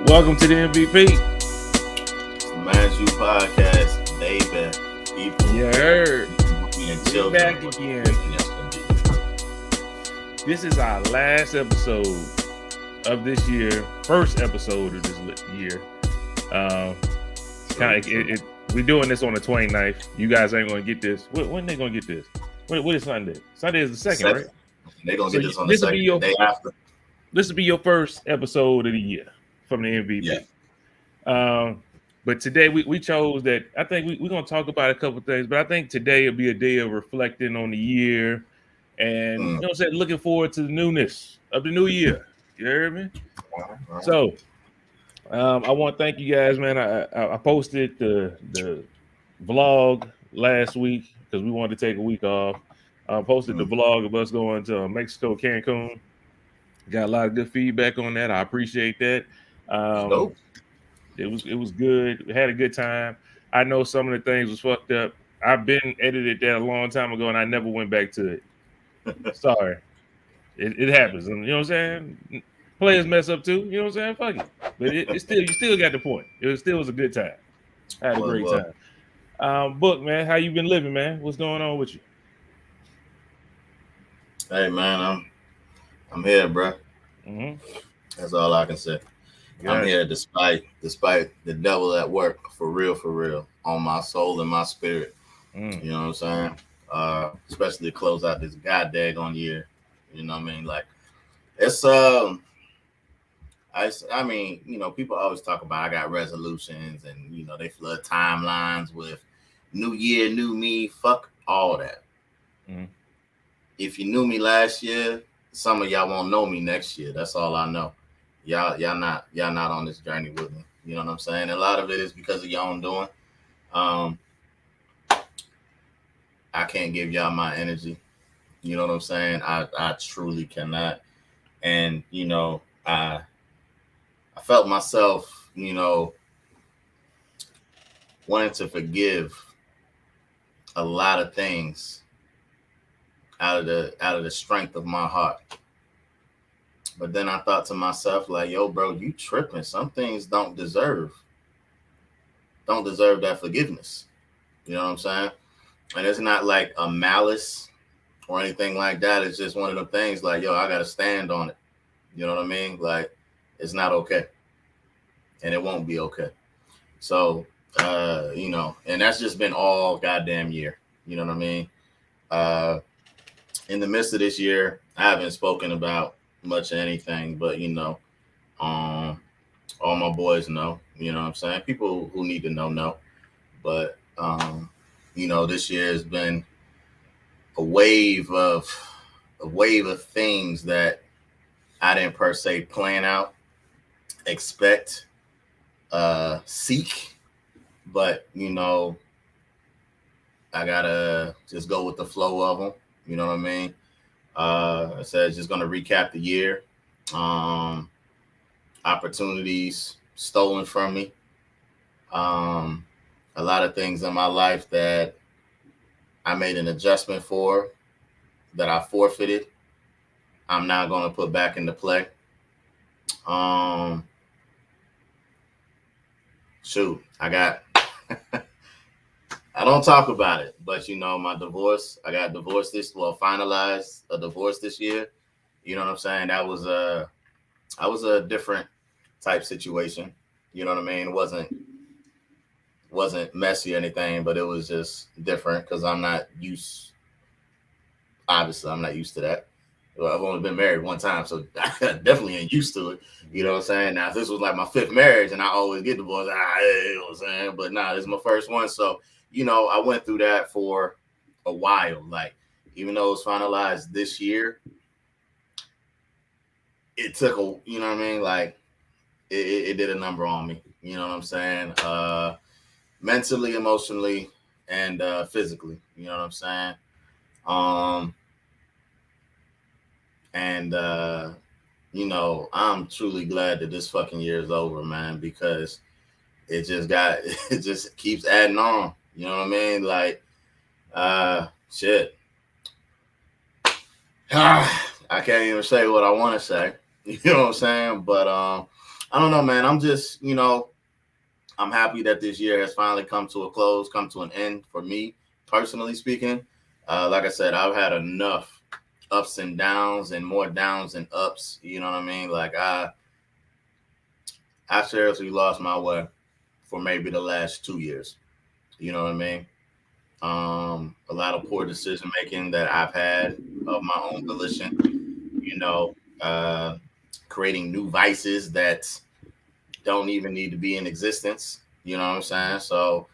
Welcome to the MVP. Man's You Podcast, baby. People. You heard. We're back again. This is our last episode of this year. First episode of this year. We're doing this on the 29th. You guys ain't going to get this. When they going to get this? What is Sunday? Sunday is the 2nd, right? They're going to get this on the 2nd, the day after. This will be your first episode of the year from the MVP. Yeah. But today we chose that. I think we're going to talk about a couple things, but I think today will be a day of reflecting on the year and, you know what I'm saying, looking forward to the newness of the new year. You heard me? So I want to thank you guys, man. I posted the vlog last week because we wanted to take a week off. I posted the vlog of us going to Mexico, Cancun. Got a lot of good feedback on that. I appreciate that. It was good. We had a good time. I know some of the things was fucked up. I've been edited that a long time ago, and I never went back to it. Sorry. It happens. And you know what I'm saying? Players mess up too. You know what I'm saying? Fuck it. But you still got the point. It still was a good time. I had a great time. Book, man, how you been living, man? What's going on with you? Hey, man, I'm here, bro. That's all I can say. Yeah. I'm here despite the devil at work, for real, on my soul and my spirit. You know what I'm saying? Especially to close out this goddamn year. You know what I mean? Like, it's I mean, you know, people always talk about I got resolutions and, you know, they flood timelines with new year, new me. Fuck all that. If you knew me last year, some of y'all won't know me next year. That's all I know. Y'all not on this journey with me. You know what I'm saying? A lot of it is because of your own doing. I can't give y'all my energy. You know what I'm saying? I truly cannot. And, you know, I felt myself, you know, wanting to forgive a lot of things out of the strength of my heart. But then I thought to myself, like, yo, bro, you tripping. Some things don't deserve that forgiveness. You know what I'm saying? And it's not like a malice or anything like that. It's just one of them things like, yo, I got to stand on it. You know what I mean? Like, it's not okay. And it won't be okay. So, you know, and that's just been all goddamn year. You know what I mean? In the midst of this year, I haven't spoken about much of anything, but, you know, all my boys know, you know what I'm saying? People who need to know. But, you know, this year has been a wave of things that I didn't per se plan out, expect, seek, but, you know, I gotta just go with the flow of them. You know what I mean? I said just gonna recap the year. Opportunities stolen from me. A lot of things in my life that I made an adjustment for, that I forfeited, I'm now gonna put back into play. Shoot, I got I don't talk about it, but, you know, my divorce, I got divorced finalized a divorce this year. You know what I'm saying? That was a different type situation. You know what I mean? It wasn't messy or anything, but it was just different because I'm not used to that. Well, I've only been married one time, so I definitely ain't used to it. You know what I'm saying? Now, if this was like my 5th marriage and I always get divorced, you know what I'm saying? But nah, this is my first one. So, you know, I went through that for a while. Like, even though it was finalized this year, it took you know what I mean? Like, it did a number on me. You know what I'm saying? Mentally, emotionally, and physically. You know what I'm saying? You know, I'm truly glad that this fucking year is over, man, because it just keeps adding on. You know what I mean? Like, shit. I can't even say what I want to say. You know what I'm saying? But I don't know, man. I'm just, I'm happy that this year has finally come to a close, come to an end for me, personally speaking. Like I said, I've had enough ups and downs and more downs and ups. You know what I mean? Like I seriously lost my way for maybe the last 2 years. You know what I mean? A lot of poor decision making that I've had of my own volition, creating new vices that don't even need to be in existence. You know what I'm saying? So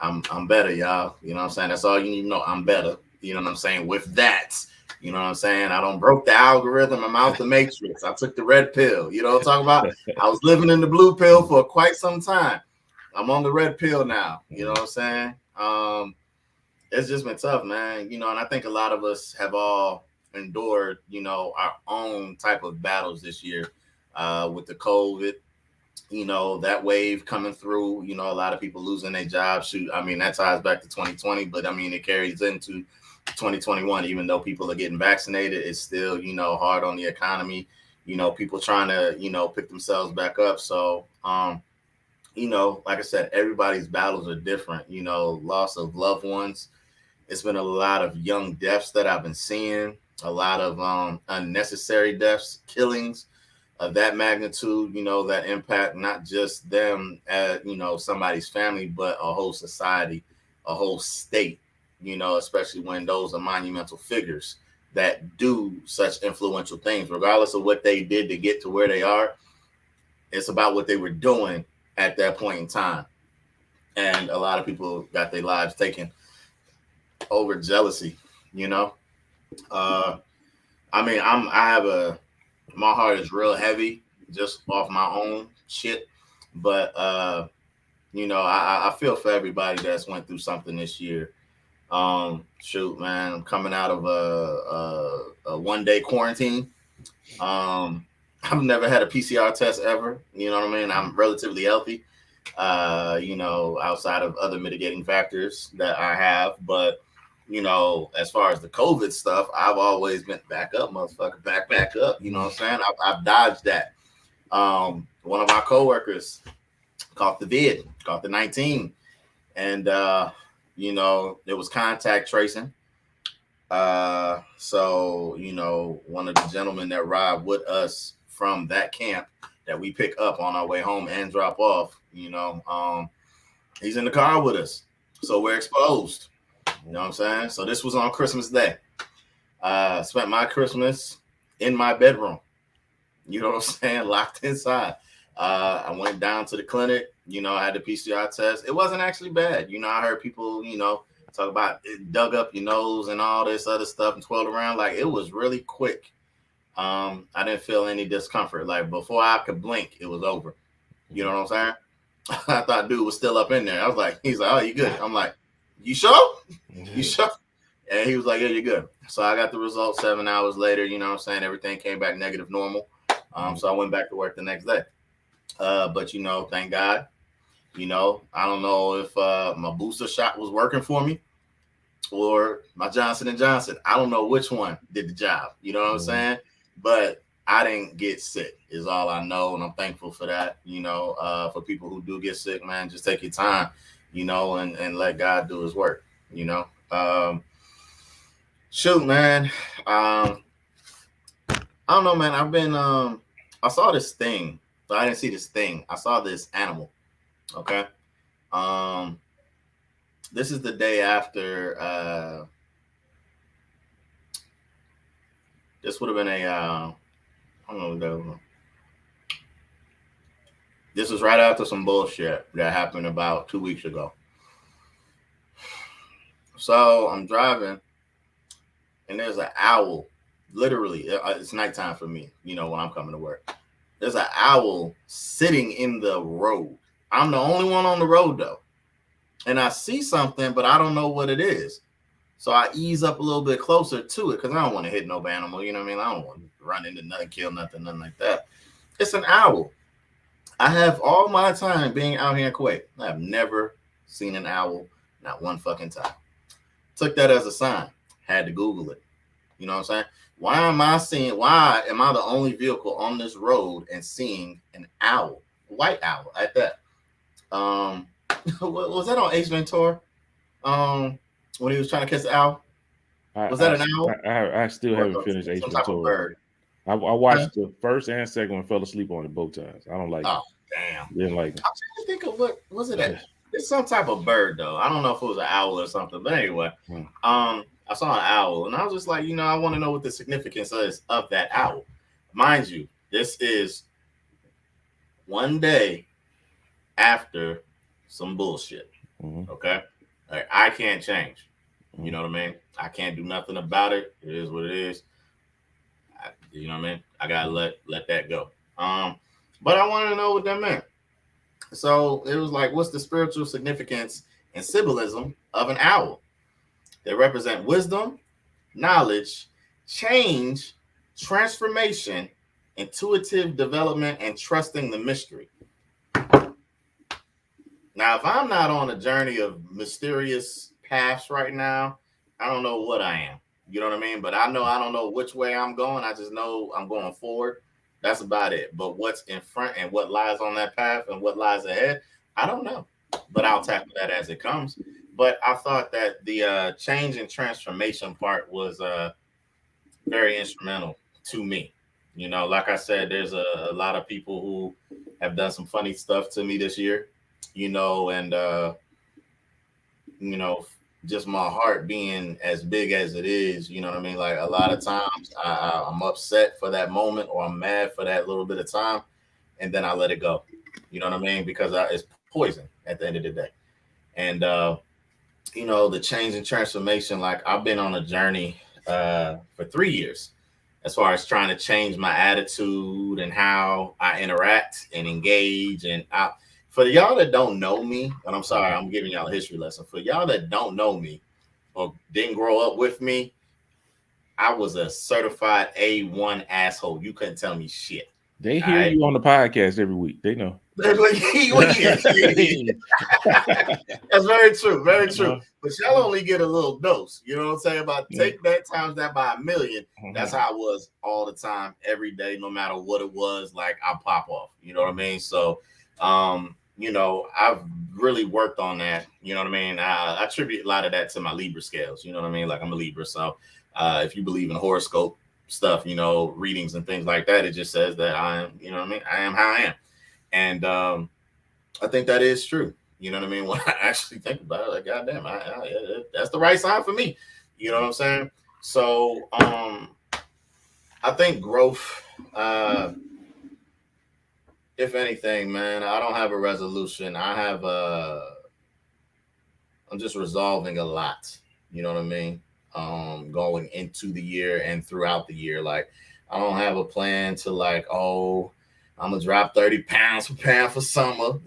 I'm better, y'all. You know what I'm saying? That's all you need to know. I'm better. You know what I'm saying? With that, you know what I'm saying? I don't broke the algorithm. I'm out the matrix. I took the red pill. You know what I'm talking about? I was living in the blue pill for quite some time. I'm on the red pill now. You know what I'm saying? It's just been tough, man. And I think a lot of us have all endured, our own type of battles this year with the COVID. That wave coming through, a lot of people losing their jobs. Shoot, I mean, that ties back to 2020, but I mean, it carries into 2021, even though people are getting vaccinated, it's still, hard on the economy, people trying to, pick themselves back up. So, like I said, everybody's battles are different, loss of loved ones. It's been a lot of young deaths that I've been seeing, a lot of unnecessary deaths, killings of that magnitude, that impact not just them as, somebody's family, but a whole society, a whole state, especially when those are monumental figures that do such influential things, regardless of what they did to get to where they are. It's about what they were doing at that point in time. And a lot of people got their lives taken over jealousy, my heart is real heavy just off my own shit. But, I feel for everybody that's went through something this year. Shoot, man, I'm coming out of a 1-day quarantine. I've never had a PCR test ever. You know what I mean? I'm relatively healthy, outside of other mitigating factors that I have. But, as far as the COVID stuff, I've always been back up, motherfucker, back up. You know what I'm saying? I've dodged that. One of my coworkers caught the 19, and it was contact tracing. So one of the gentlemen that ride with us from that camp that we pick up on our way home and drop off, he's in the car with us, so we're exposed. You know what I'm saying? So this was on Christmas Day. Spent my Christmas in my bedroom. You know what I'm saying? Locked inside. I went down to the clinic. I had the PCR test. It wasn't actually bad. I heard people, talk about it dug up your nose and all this other stuff and twirled around. Like, it was really quick. I didn't feel any discomfort. Like, before I could blink, it was over. You know what I'm saying? I thought dude was still up in there. I was like, he's like, oh, you good? I'm like, you sure? You sure? And he was like, yeah, you're good. So I got the results 7 hours later. You know what I'm saying? Everything came back negative normal. So I went back to work the next day. But, thank God, I don't know if my booster shot was working for me or my Johnson & Johnson. I don't know which one did the job. You know what I'm saying? But I didn't get sick is all I know. And I'm thankful for that. For people who do get sick, man, just take your time, and let God do his work, shoot, man. I don't know, man. I've been, I saw this thing, but I didn't see this thing. I saw this animal. Okay. This is the day after, this would have been I don't know. This was right after some bullshit that happened about 2 weeks ago. So I'm driving and there's an owl. Literally, it's nighttime for me, when I'm coming to work. There's an owl sitting in the road. I'm the only one on the road, though. And I see something, but I don't know what it is. So I ease up a little bit closer to it because I don't want to hit no animal. You know what I mean? I don't want to run into nothing, kill nothing like that. It's an owl. I have all my time being out here in Kuwait. I have never seen an owl, not one fucking time. Took that as a sign. Had to Google it. You know what I'm saying? Why am I the only vehicle on this road and seeing an owl, a white owl at that? Was that on Ace Ventura? When he was trying to catch the owl, was that an owl? I still Or haven't finished Ace some type of Ventura. bird? I watched the first and second one, fell asleep on it both times. I don't like Oh, it. damn. Didn't like it. I'm trying to think of what was it. It's some type of bird though. I don't know if it was an owl or something, but anyway, I saw an owl and I was just like, I want to know what the significance is of that owl. Mind you, this is one day after some bullshit. Okay, like, I can't change. You know what I mean? I can't do nothing about it. It is what it is. You know what I mean? I gotta let that go. But I wanted to know what that meant. So it was like, what's the spiritual significance and symbolism of an owl? They represent wisdom, knowledge, change, transformation, intuitive development, and trusting the mystery. Now, if I'm not on a journey of mysterious paths right now, I don't know what I am. You know what I mean? But I don't know which way I'm going. I just know I'm going forward. That's about it. But what's in front and what lies on that path and what lies ahead, I don't know. But I'll tackle that as it comes. But I thought that the change and transformation part was very instrumental to me. Like I said, there's a lot of people who have done some funny stuff to me this year, and just my heart being as big as it is, you know what I mean? Like a lot of times I'm upset for that moment or I'm mad for that little bit of time and then I let it go. You know what I mean? Because it's poison at the end of the day. And, the change and transformation, like I've been on a journey for 3 years as far as trying to change my attitude and how I interact and engage. And for y'all that don't know me, and I'm sorry, I'm giving y'all a history lesson. For y'all that don't know me or didn't grow up with me, I was a certified A1 asshole. You couldn't tell me shit. They hear you on the podcast every week. They know. That's very true. Very true. But y'all only get a little dose. You know what I'm saying? About take that times that by 1,000,000. That's how I was all the time, every day, no matter what it was. Like I pop off. You know what I mean? So I've really worked on that. You know what I mean? I attribute a lot of that to my Libra scales. You know what I mean? Like I'm a Libra. So if you believe in horoscope stuff, readings and things like that, it just says that I am, I am how I am. And I think that is true. You know what I mean? When I actually think about it, like, goddamn, that's the right sign for me. You know what I'm saying? So I think growth, if anything, man, I don't have a resolution. I'm just resolving a lot. You know what I mean? Going into the year and throughout the year. Like, I don't have a plan to like, I'm gonna drop 30 pounds preparing for summer,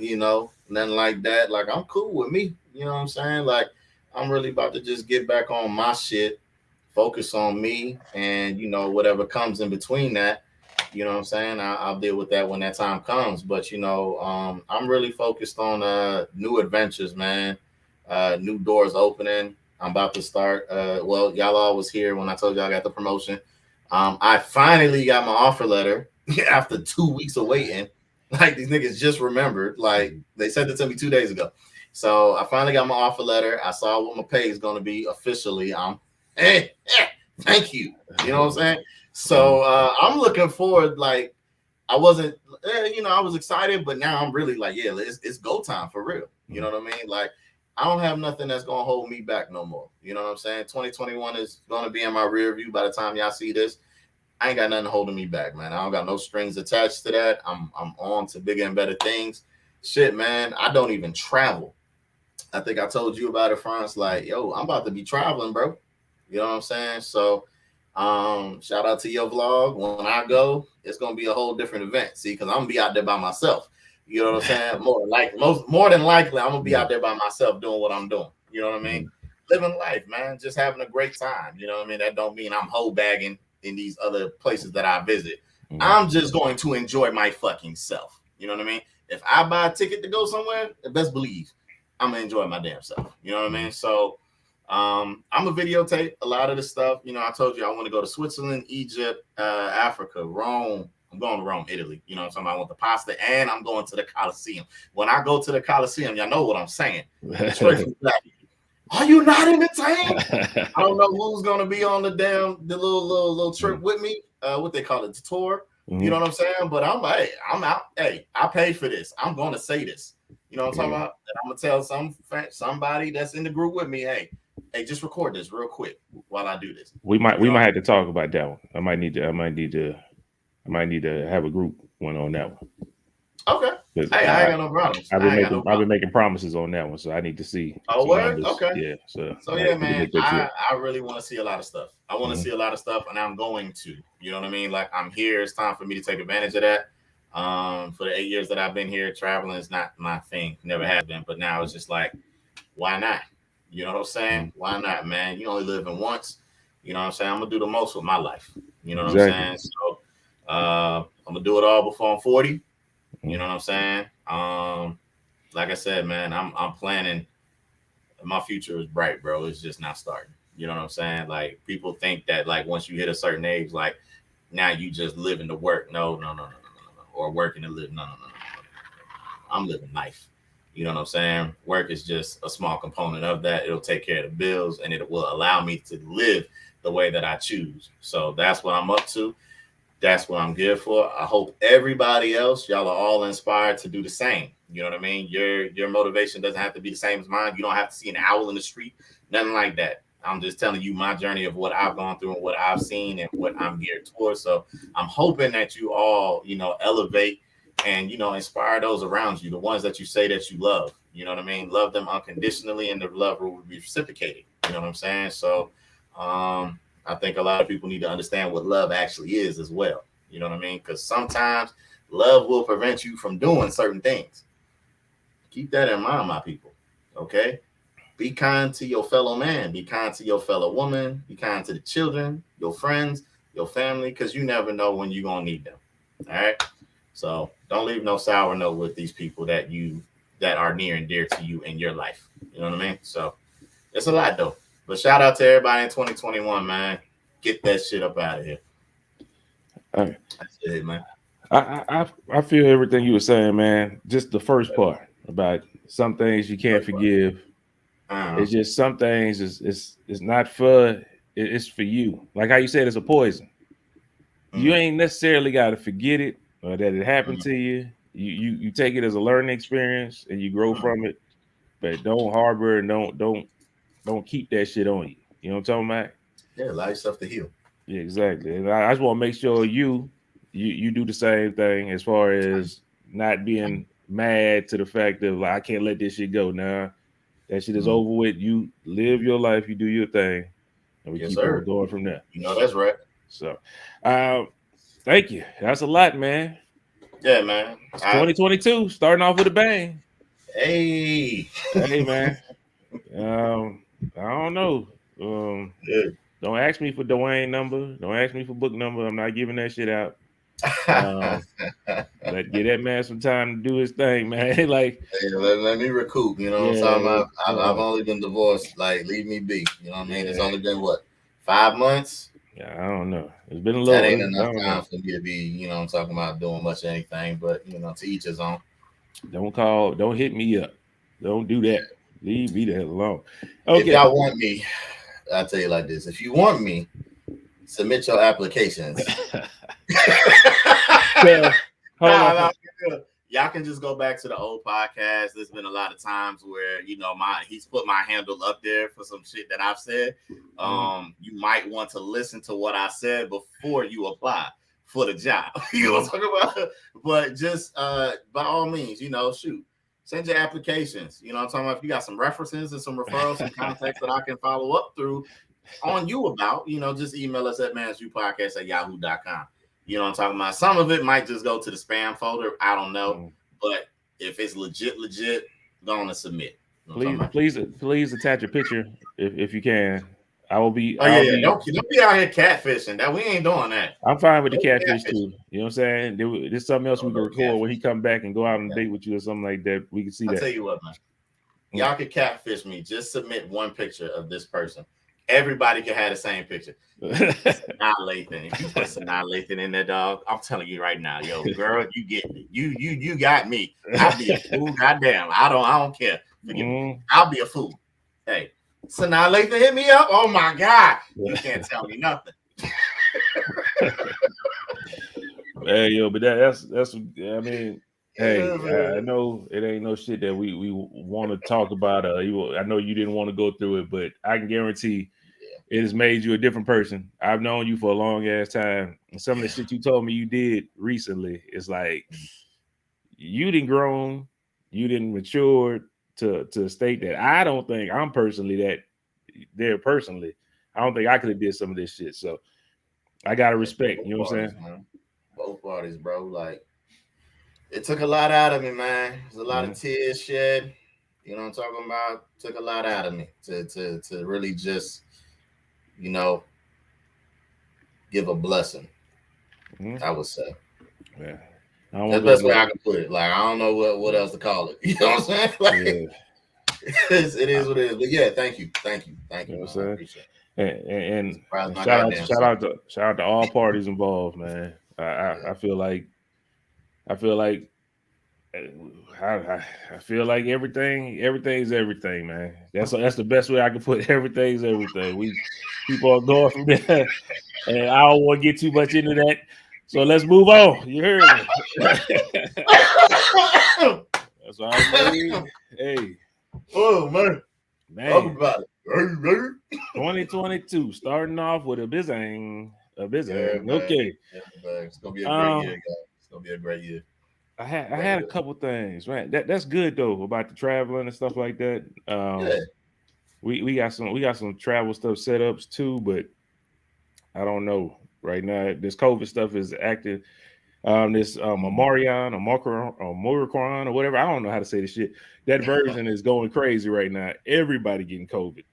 nothing like that. Like, I'm cool with me. You know what I'm saying? Like, I'm really about to just get back on my shit, focus on me, and whatever comes in between that. You know what I'm saying? I'll deal with that when that time comes. But, I'm really focused on new adventures, man. New doors opening. I'm about to start. Y'all all was here when I told y'all I got the promotion. I finally got my offer letter after 2 weeks of waiting. Like, these niggas just remembered. Like, they sent it to me 2 days ago. So I finally got my offer letter. I saw what my pay is going to be officially. Thank you. You know what I'm saying? So I'm looking forward. Like, I wasn't, I was excited, but now I'm really like, yeah, it's go time for real. You know what I mean? Like, I don't have nothing that's going to hold me back no more. You know what I'm saying? 2021 is going to be in my rear view by the time y'all see this. I ain't got nothing holding me back, man. I don't got no strings attached to that. I'm on to bigger and better things. Shit, man, I don't even travel. I think I told you about it, Franz. Like, yo, I'm about to be traveling, bro. You know what I'm saying? So shout out to your vlog. When I go, it's gonna be a whole different event. See, because I'm gonna be out there by myself. You know what I'm saying? More than likely, I'm gonna be out there by myself doing what I'm doing. You know what I mean? Living life, man. Just having a great time. You know what I mean? That don't mean I'm hoe bagging in these other places that I visit. I'm just going to enjoy my fucking self. You know what I mean? If I buy a ticket to go somewhere, best believe I'm gonna enjoy my damn self. You know what I mean? So I'm a videotape a lot of the stuff. You know, I told you I want to go to Switzerland, Egypt, Africa, Rome. I'm going to Rome, Italy. You know what I'm talking about? I want the pasta, and I'm going to the Colosseum. When I go to the Colosseum, y'all know what I'm saying. Straight from the Are you not entertained? I don't know who's gonna be on the little trip with me. What they call it, the tour. You know what I'm saying? But I'm like, hey, I'm out. Hey, I paid for this. I'm gonna say this. You know what I'm talking about? And I'm gonna tell somebody that's in the group with me, hey, just record this real quick while I do this. We might have to talk about that one. I might need to have a group one on that one. Okay. Hey, I ain't got no problems. I've been making promises on that one, so I need to see. Oh, word? Okay. Yeah. So yeah, man, I really want to see a lot of stuff. I want to see a lot of stuff, and I'm going to. You know what I mean? Like, I'm here. It's time for me to take advantage of that. For the 8 years that I've been here, traveling is not my thing. Never has been. But now it's just like, why not? You know what I'm saying? Why not, man? You only live in once. You know what I'm saying? I'm gonna do the most with my life. You know what I'm saying? So I'm gonna do it all before I'm 40. You know what I'm saying? Like I said, man, I'm planning. My future is bright, bro. It's just not starting. You know what I'm saying? Like, people think that, like, once you hit a certain age, like, now you just living to work. No. Or working to live. No. I'm living life. You know what I'm saying? Work is just a small component of that. It'll take care of the bills, and it will allow me to live the way that I choose. So that's what I'm up to. That's what I'm good for. I hope everybody else, y'all are all inspired to do the same. You know what I mean? Your motivation doesn't have to be the same as mine. You don't have to see an owl in the street, nothing like that. I'm just telling you my journey of what I've gone through and what I've seen and what I'm geared towards. So I'm hoping that you all, elevate and, inspire those around you, the ones that you say that you love. You know what I mean? Love them unconditionally, and the love will be reciprocated. You know what I'm saying? So, I think a lot of people need to understand what love actually is as well. You know what I mean? Because sometimes love will prevent you from doing certain things. Keep that in mind, my people. Okay? Be kind to your fellow man. Be kind to your fellow woman. Be kind to the children, your friends, your family, because you never know when you're going to need them. All right? So don't leave no sour note with these people that are near and dear to you in your life. You know what I mean? So it's a lot, though. But shout out to everybody in 2021, man. Get that shit up out of here. All right. That's it, man. I feel everything you were saying, man. Just the first part about some things you can't forgive. It's just some things it's not for it's for you. Like how you said, it's a poison. You ain't necessarily got to forget it or that it happened to you. You take it as a learning experience and you grow from it. But don't harbor and don't keep that shit on you. You know what I'm talking about? Yeah, allow yourself to heal. Yeah, exactly. And I just want to make sure you do the same thing as far as not being mad to the fact of, like, I can't let this shit go. Nah, that shit is over with. You live your life, you do your thing, and we keep on going from there. You know that's right. So, thank you. That's a lot, man. Yeah, man. It's 2022, starting off with a bang. Hey, man. I don't know. Don't ask me for Dwayne number. Don't ask me for book number. I'm not giving that shit out. Give that man some time to do his thing, man. Like, hey, let me recoup. You know what I'm talking about? I've only been divorced. Like, leave me be. You know what I mean? It's only been 5 months. Yeah, I don't know. It's been a little. That ain't enough time for me to be, you know what I'm talking about, doing much of anything. But, to each his own. Don't hit me up. Don't do that. Leave me the hell alone. Okay. If y'all want me, I'll tell you like this. If you want me, submit your applications. Y'all can just go back to the old podcast. There's been a lot of times where, he's put my handle up there for some shit that I've said. You might want to listen to what I said before you apply for the job. You know what I'm talking about? But just by all means, shoot. Send your applications. You know what I'm talking about? If you got some references and some referrals, some contacts that I can follow up through on you about, just email us at mansviewpodcast@yahoo.com. You know what I'm talking about? Some of it might just go to the spam folder. I don't know. But if it's legit, go on and submit. You know please attach a picture if you can. I will be. Don't be out here catfishing. That we ain't doing that. I'm fine with the catfish too. You know what I'm saying? There's something else we can record when he come back and go out on a date with you or something like that. We can see that. I'll tell you what, man. Y'all could catfish me. Just submit one picture of this person. Everybody can have the same picture. Sanaa Lathan. If you put Sanaa Lathan in there, dog, I'm telling you right now, yo, girl, you get me. You got me. I'll be a fool. Goddamn. I don't care. Forgive me. I'll be a fool. Hey, Sanaa Lathan hit me up. Oh my God. You can't tell me nothing. Hey, yo, but that's I mean, hey, I know it ain't no shit that we want to talk about. I know you didn't want to go through it, but I can guarantee it has made you a different person. I've known you for a long ass time, and some of the shit you told me you did recently is like you didn't grown, you didn't mature to a state that I don't think I'm personally that there personally. I don't think I could have did some of this shit. So I gotta respect. You know what I'm saying? Man. Both parties, bro. Like it took a lot out of me, man. There's a lot of tears shed. You know what I'm talking about? Took a lot out of me to really just, you know, give a blessing. I would say. Yeah. That's the best way I can put it. Like I don't know what else to call it. You know what I'm saying? Like it is what it is. But yeah, thank you. You know what I'm saying? And shout out to all parties involved, man. I feel like everything's everything, man. That's the best way I can put it. Everything's everything. We people are going from there, and I don't want to get too much into that. So let's move on. You heard me. That's all I mean. Hey. Oh man. Talk about it. 2022, starting off with a bizang. Yeah, okay. Yeah, it's gonna be a great year, guys. It's gonna be a great year. I had a couple things, man. That's good though about the traveling and stuff like that. We got some travel stuff set ups too, but I don't know right now. This COVID stuff is active. This Omicron or whatever. I don't know how to say this shit. That version is going crazy right now. Everybody getting COVID.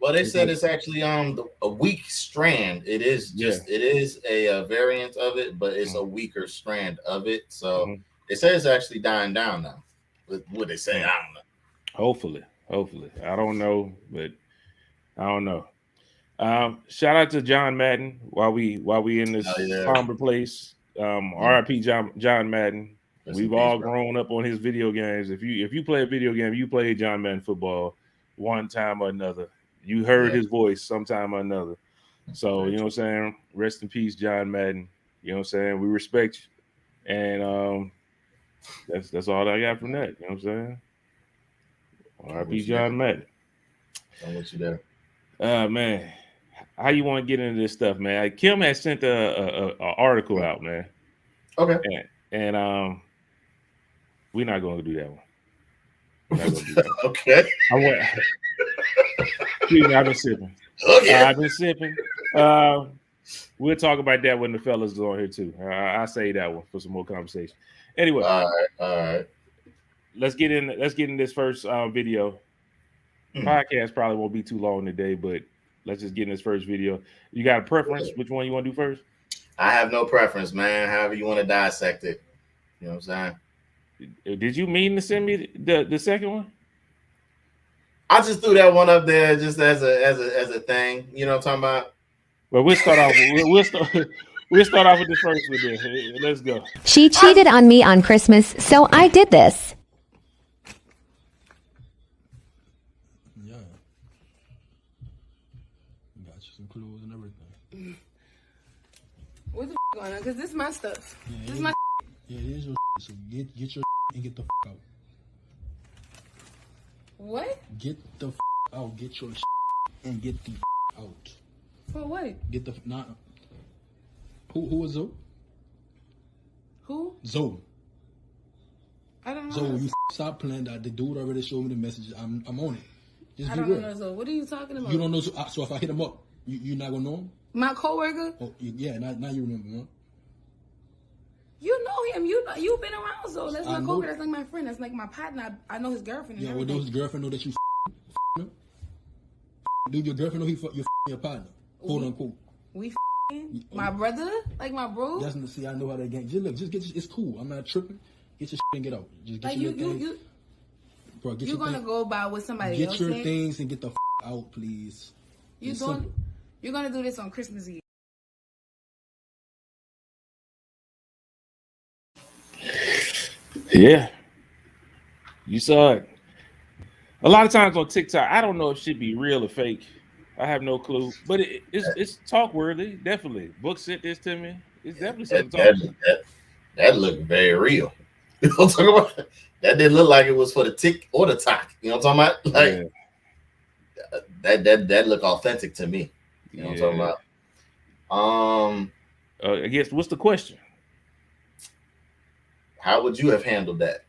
Well, they said it's actually a weak strand. It is it is a variant of it, but it's a weaker strand of it. So they say it's actually dying down now. What they say, I don't know. Hopefully, I don't know, but I don't know. Shout out to John Madden while we in this somber place. RIP John Madden. We've all grown up on his video games. If you play a video game, you play John Madden football one time or another. You heard his voice sometime or another. So, you know what I'm saying? Rest in peace, John Madden. You know what I'm saying? We respect you. And that's all I got from that. You know what I'm saying? RIP John Madden. I'm with you there. Man. How you want to get into this stuff, man? Kim has sent a article out, man. Okay. And we're not going to do that one. We're not going to do that one. Okay. I've been sipping. Okay. I've been sipping. We'll talk about that when the fellas is on here too. I say that one for some more conversation. Anyway. All right. Let's get in this first video. Podcast probably won't be too long today, but let's just get in this first video. You got a preference? Which one you want to do first? I have no preference, man. However you want to dissect it. You know what I'm saying? Did you mean to send me the second one? I just threw that one up there just as a thing. You know what I'm talking about? Well, we'll start off. We'll start off with the first one there. Let's go. She cheated on me on Christmas, so I did this. Yeah. Got you some clothes and everything. What's the going on? Because this is my stuff. Yeah, this is my Yeah, it is your so get your and get the out. What? Get the out. Get your and get the out. For what? Get the not. Who is Zoe? Who? Zoe. I don't know. Zoe, you stop playing that. The dude already showed me the message. I'm on it. Just I be don't real. know Zoe. What are you talking about? You don't know. So if I hit him up, you're not gonna know him. My coworker. Oh yeah. Now you remember, huh? You know him. You've been around, so that's my coworker. That's like my friend. That's like my partner. I know his girlfriend. Yeah, well, does his girlfriend know that you him? Do your girlfriend know you're your partner? Quote unquote. We my brother, like my bro. Doesn't see. I know how that game. Just look. Just get. It's cool. I'm not tripping. Get your and get out. Just get like your thing. Bro, You're gonna go by what somebody else Get your said? things and get the out, please. You're gonna do this on Christmas Eve. Yeah, you saw it. A lot of times on TikTok, I don't know if shit be real or fake. I have no clue, but it's talk worthy. Definitely, Book sent this to me. It's definitely That something to talk about. that looked very real. You know what I'm talking about? That didn't look like it was for the tick or the talk. You know what I'm talking about? Like that looked authentic to me. You know what I'm talking about? I guess what's the question? How would you have handled that?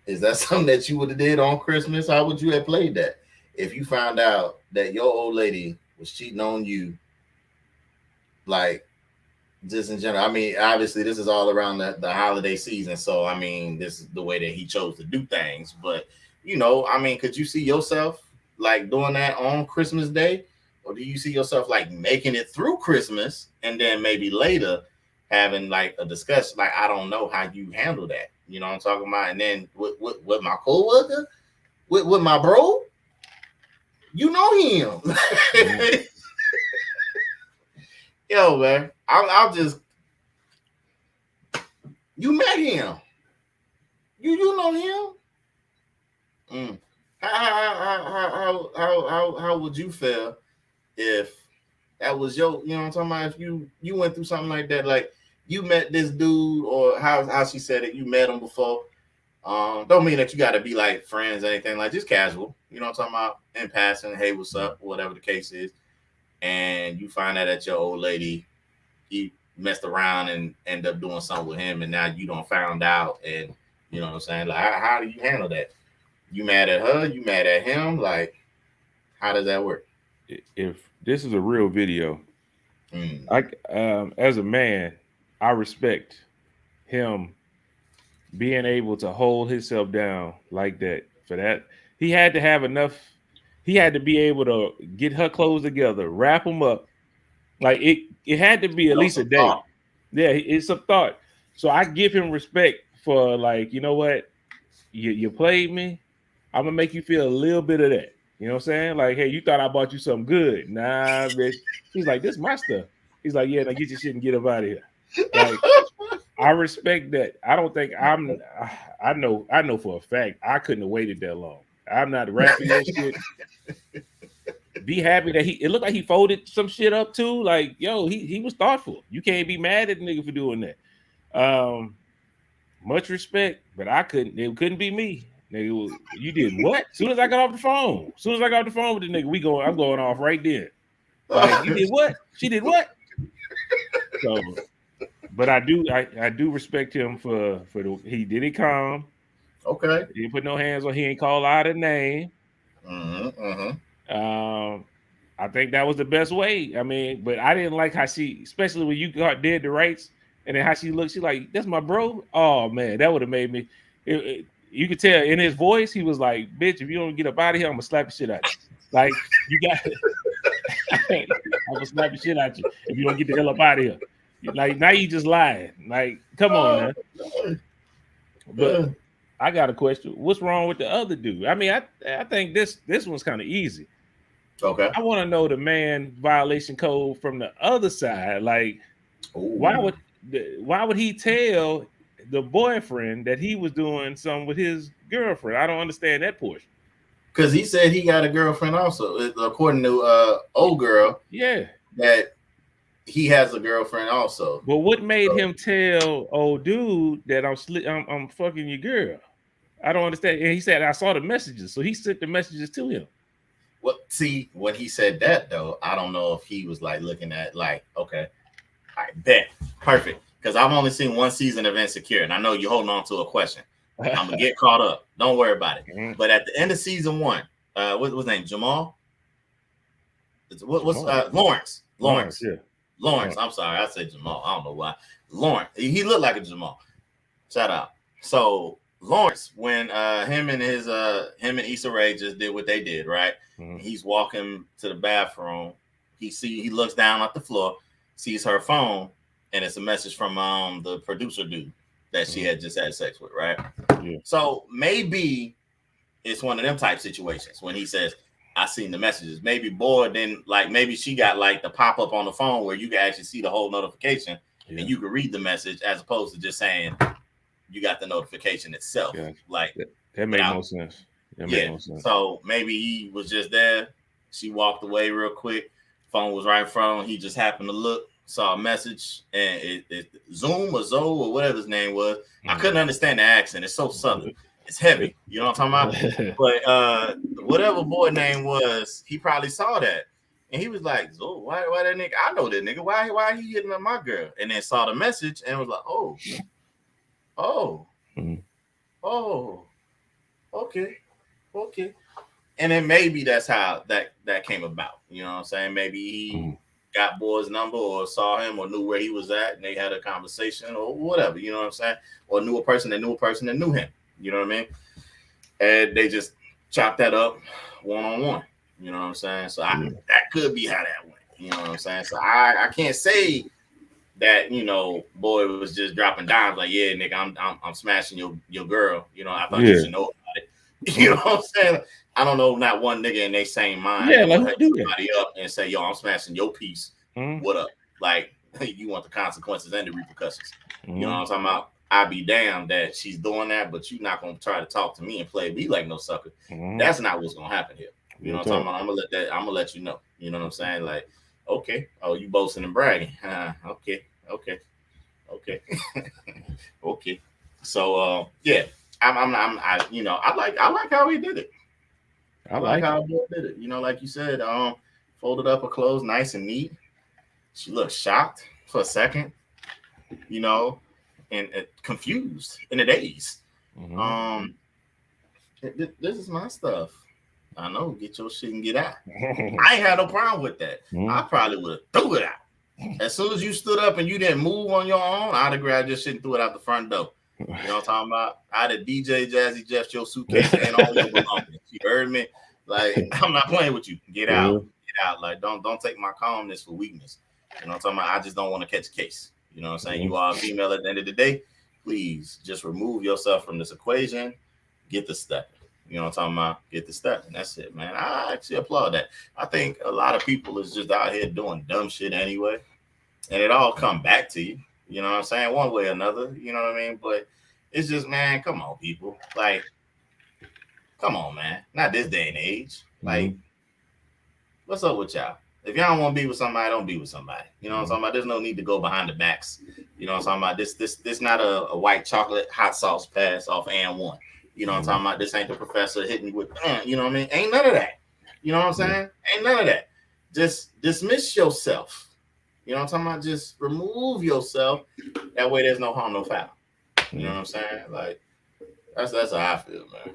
Is that something that you would have did on Christmas? How would you have played that if you found out that your old lady was cheating on you? Like, just in general. I mean, obviously, this is all around the holiday season. So, I mean, this is the way that he chose to do things. But, you know, I mean, could you see yourself like doing that on Christmas Day? Or do you see yourself like making it through Christmas and then maybe later having like a discussion? Like, I don't know how you handle that. You know what I'm talking about? And then with my coworker, with my bro, you know him. Mm-hmm. Yo, man, I'll just, you met him. You know him. How would you feel if that was your, you know what I'm talking about? If you went through something like that, like you met this dude, or how she said it, you met him before. Don't mean that you got to be like friends or anything, like just casual. You know what I'm talking about? In passing, hey, what's up? Whatever the case is, and you find out that your old lady, he messed around and end up doing something with him, and now you don't found out, and you know what I'm saying? Like, how do you handle that? You mad at her? You mad at him? Like, how does that work? If this is a real video, I as a man, I respect him being able to hold himself down like that. For that, he had to have enough. He had to be able to get her clothes together, wrap them up. Like it had to be at least a day. Thought. Yeah, it's a thought. So I give him respect for, like, you know what, you played me. I'm gonna make you feel a little bit of that. You know what I'm saying? Like, hey, you thought I bought you something good. Nah, bitch. He's like, this is my stuff. He's like, yeah, now get your shit and get up out of here. Like, I respect that. I don't think I know for a fact I couldn't have waited that long. I'm not rapping that shit. Be happy that it looked like he folded some shit up too. Like, yo, he was thoughtful. You can't be mad at the nigga for doing that. Much respect, but it couldn't be me. Nigga, you did what? As soon as I got off the phone with the nigga, I'm going off right there. Like, you did what? She did what? So, but I do respect him for he did it calm. Okay. He didn't put no hands on. He ain't call out a name. I think that was the best way. I mean, but I didn't like how she, especially when you did the rights, and then how she looked. She like, that's my bro. Oh man, that would have made me. You could tell in his voice, he was like, bitch, if you don't get up out of here, I'm gonna slap the shit out of you. Like, you got it. I'm gonna slap the shit out of you if you don't get the hell up out of here. Like, now you just lying. Like, come on, man. But I got a question. What's wrong with the other dude? I mean, I think this one's kind of easy. Okay. I want to know the man violation code from the other side. Like, why would he tell the boyfriend that he was doing something with his girlfriend? I don't understand that portion. Because he said he got a girlfriend also, according to old girl. Yeah, that he has a girlfriend also. But what made him tell old dude that I'm fucking your girl? I don't understand. And he said I saw the messages, so he sent the messages to him. Well, see, when he said that though, I don't know if he was like looking at like, okay, I bet perfect. Because I've only seen one season of Insecure, and I know you're holding on to a question. I'm gonna get caught up. Don't worry about it. Mm-hmm. But at the end of season 1, what's his name? Jamal? What's Lawrence? Lawrence. Yeah. Lawrence. I'm sorry, I said Jamal. I don't know why. Lawrence. He looked like a Jamal. Shout out. So Lawrence, when him and Issa Rae just did what they did, right? Mm-hmm. He's walking to the bathroom. He looks down at the floor, sees her phone, and it's a message from the producer dude that she had just had sex with, right? Yeah. So maybe it's one of them type situations when he says, I seen the messages. Maybe boy then like maybe she got like the pop-up on the phone where you can actually see the whole notification and you can read the message as opposed to just saying you got the notification itself. Yeah. Like that makes more sense. That makes more sense. So maybe he was just there. She walked away real quick. Phone was right in front of him. He just happened to look, saw a message, and it Zoom or Zoe or whatever his name was. I couldn't understand the accent. It's so southern. It's heavy. You know what I'm talking about? But whatever boy name was, he probably saw that. And he was like, Zoe, why that nigga? I know that nigga. Why he hitting on my girl? And then saw the message and was like, okay. And then maybe that's how that came about. You know what I'm saying? Maybe he got boy's number or saw him or knew where he was at and they had a conversation or whatever. You know what I'm saying? Or knew a person that knew him. You know what I mean? And they just chopped that up one-on-one. You know what I'm saying? So that could be how that went. You know what I'm saying? So I can't say that, you know, boy was just dropping dimes like, yeah, nigga, I'm smashing your girl. You know, I thought you should know about it. You know what I'm saying? I don't know, not one nigga in their same mind. Yeah, like who do somebody up and say, yo, I'm smashing your piece. What up? Like, you want the consequences and the repercussions. You know what I'm talking about? I'd be damned that she's doing that, but you're not gonna try to talk to me and play me like no sucker. That's not what's gonna happen here. You know what I'm talking about? I'm gonna let you know. You know what I'm saying? Like, okay, oh, you boasting and bragging. Okay. Okay. So yeah, I like how he did it. I like how he did it. You know, like you said, folded up her clothes nice and neat. She looked shocked for a second, you know, and confused in a daze. This is my stuff. I know, get your shit and get out. I ain't had no problem with that. I probably would have threw it out. As soon as you stood up and you didn't move on your own, I'd have grabbed your shit and threw it out the front door. You know what I'm talking about? I'd have DJ Jazzy Jeff your suitcase and all your belongings. You heard me? Like, I'm not playing with you. Get out. Get out. Like, don't take my calmness for weakness. You know what I'm talking about? I just don't want to catch a case. You know what I'm saying? You are a female at the end of the day. Please just remove yourself from this equation. Get the step. You know what I'm talking about? Get the step. And that's it, man. I actually applaud that. I think a lot of people is just out here doing dumb shit anyway. And it all come back to you. You know what I'm saying? One way or another. You know what I mean? But it's just, man, come on, people. Like, come on, man. Not this day and age. Like, what's up with y'all? If y'all don't want to be with somebody, don't be with somebody. You know what I'm talking about? There's no need to go behind the backs. You know what I'm talking about? This not a white chocolate hot sauce pass off and one. You know what I'm talking about? This ain't the professor hitting with, you know what I mean? Ain't none of that. You know what I'm saying? Ain't none of that. Just dismiss yourself. You know what I'm talking about? Just remove yourself. That way there's no harm, no foul. You know what I'm saying? Like, that's how I feel, man.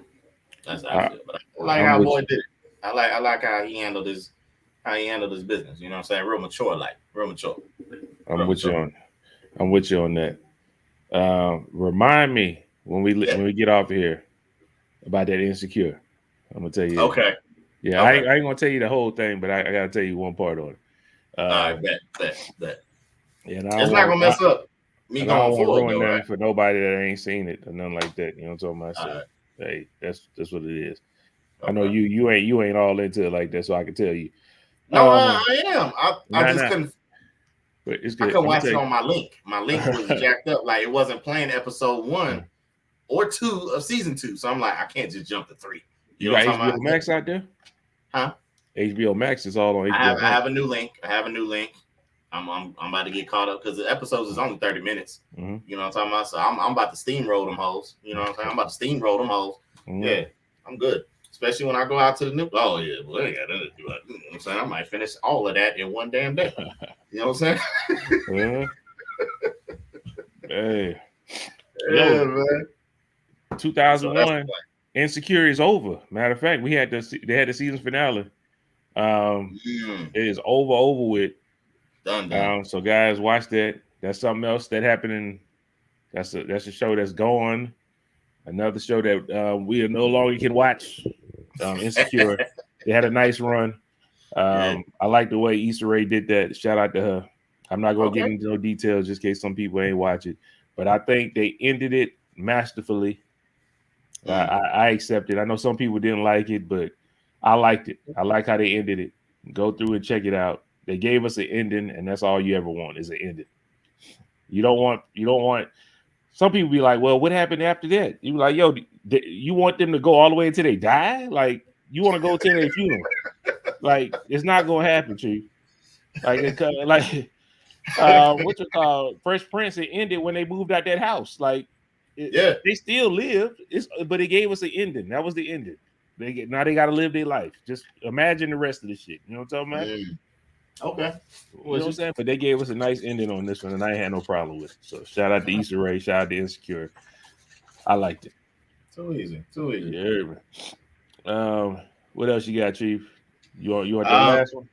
That's how I feel. But I like how boy did it. I like how he handled his business. You know what I'm saying? Real mature. I'm with you on that. Remind me when we get off of here about that insecure. I'm gonna tell you. Okay. Yeah, okay. I ain't gonna tell you the whole thing, but I gotta tell you one part on it. All right, bet. Yeah, it's not gonna mess up me going forward, though, right? For nobody that ain't seen it or nothing like that. You know what I'm talking about? So, hey, that's what it is. Okay. I know you ain't all into it like that, so I can tell you. No, I am. I just couldn't. But it's good. I couldn't watch it on my link. My link was jacked up, like it wasn't playing episode 1 or 2 of season 2. So I'm like, I can't just jump to 3. You got HBO Max out there? Huh? HBO Max is all on HBO Max. I have a new link. I'm about to get caught up because the episodes is only 30 minutes. You know what I'm talking about? So I'm about to steamroll them hoes. You know what I'm saying? I'm about to steamroll them hoes. Yeah, I'm good. Especially when I go out to the new. Oh yeah, boy, I got nothing to do. You know what I'm saying? I might finish all of that in one damn day. You know what I'm saying? Hey, yeah, man. 2001, Insecure is over. Matter of fact, they had the season finale. It is over with. Done. So guys, watch that. That's something else that happened. That's a show that's gone. Another show that we no longer can watch. Insecure. They had a nice run. I like the way Issa Rae did that. Shout out to her. I'm not going to get into no details just in case some people ain't watch it. But I think they ended it masterfully. I accept it. I know some people didn't like it, but I liked it. I like how they ended it. Go through and check it out. They gave us an ending, and that's all you ever want is an ending. You don't want. Some people be like, well, what happened after that? You be like, yo, you want them to go all the way until they die? Like, you want to go to their funeral? Like, it's not gonna happen, Chief. Like, what you call Fresh Prince? It ended when they moved out that house. Like, they still lived. But it gave us an ending. That was the ending. Now they got to live their life. Just imagine the rest of the shit. You know what I'm talking about? Okay. You know what I'm saying? But they gave us a nice ending on this one, and I ain't had no problem with it. So shout out to Issa Rae, shout out to Insecure. I liked it. Too easy. Yeah, man. What else you got, Chief? You want that last one?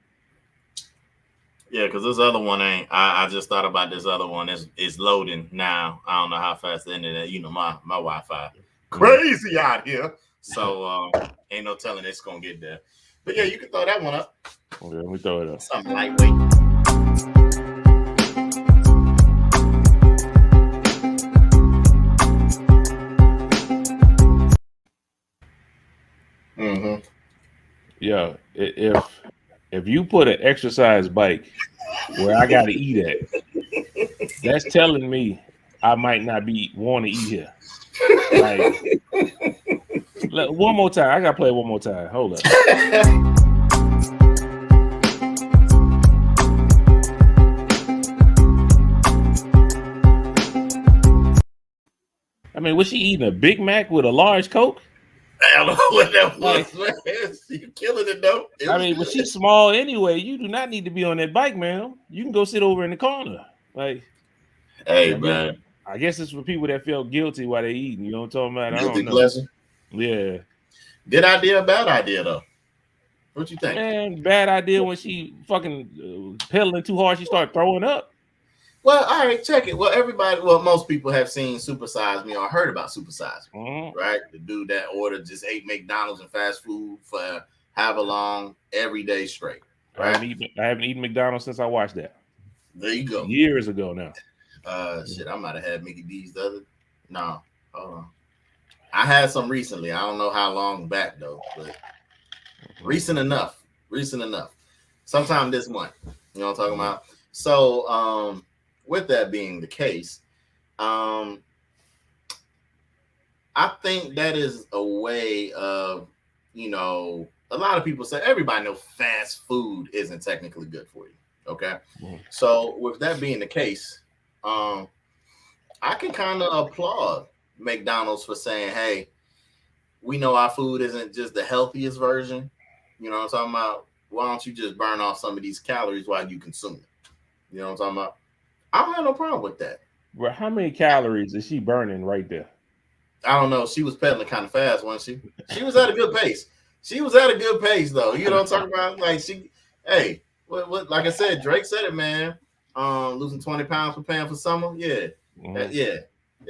Yeah, because this other one ain't. I just thought about this other one. It's loading now. I don't know how fast the internet. You know, my Wi-Fi crazy out here. So ain't no telling it's gonna get there. But yeah, you can throw that one up. Okay, let me throw it up. Something lightweight. Yeah, if you put an exercise bike where I gotta eat at, that's telling me I might not want to eat here. Like, one more time. I gotta play it one more time. Hold up. I mean, was she eating a Big Mac with a large Coke? I don't know what that was, man. You killing it though. I mean, but she's small anyway. You do not need to be on that bike, man. You can go sit over in the corner. Like, hey, man. I guess it's for people that felt guilty while they eating. You know what I'm talking about? Guilty I don't know. pleasure. Yeah. Good idea, bad idea though. What you think? Man, bad idea when she fucking pedaling too hard. She started throwing up. Well, all right, check it. Well, most people have seen Super Size Me or heard about Super Size Me, right? The dude that ordered just ate McDonald's and fast food for however long, every day straight. Right? I haven't eaten McDonald's since I watched that. There you go. Years ago now. Shit, I might have had Mickey D's the other. No, hold on. I had some recently. I don't know how long back though, but recent enough. Sometime this month. You know what I'm talking about? So, with that being the case, I think that is a way of, you know, a lot of people say everybody knows fast food isn't technically good for you. Okay. So with that being the case, I can kind of applaud McDonald's for saying, hey, we know our food isn't just the healthiest version. You know what I'm talking about? Why don't you just burn off some of these calories while you consume it? You know what I'm talking about? I don't have no problem with that. Bro, how many calories is she burning right there? I don't know. She was pedaling kind of fast, wasn't she? She was at a good pace. Though. You know what I'm talking about? Like hey, what? Like I said, Drake said it, man. Losing 20 pounds for paying for summer. Yeah. Yeah.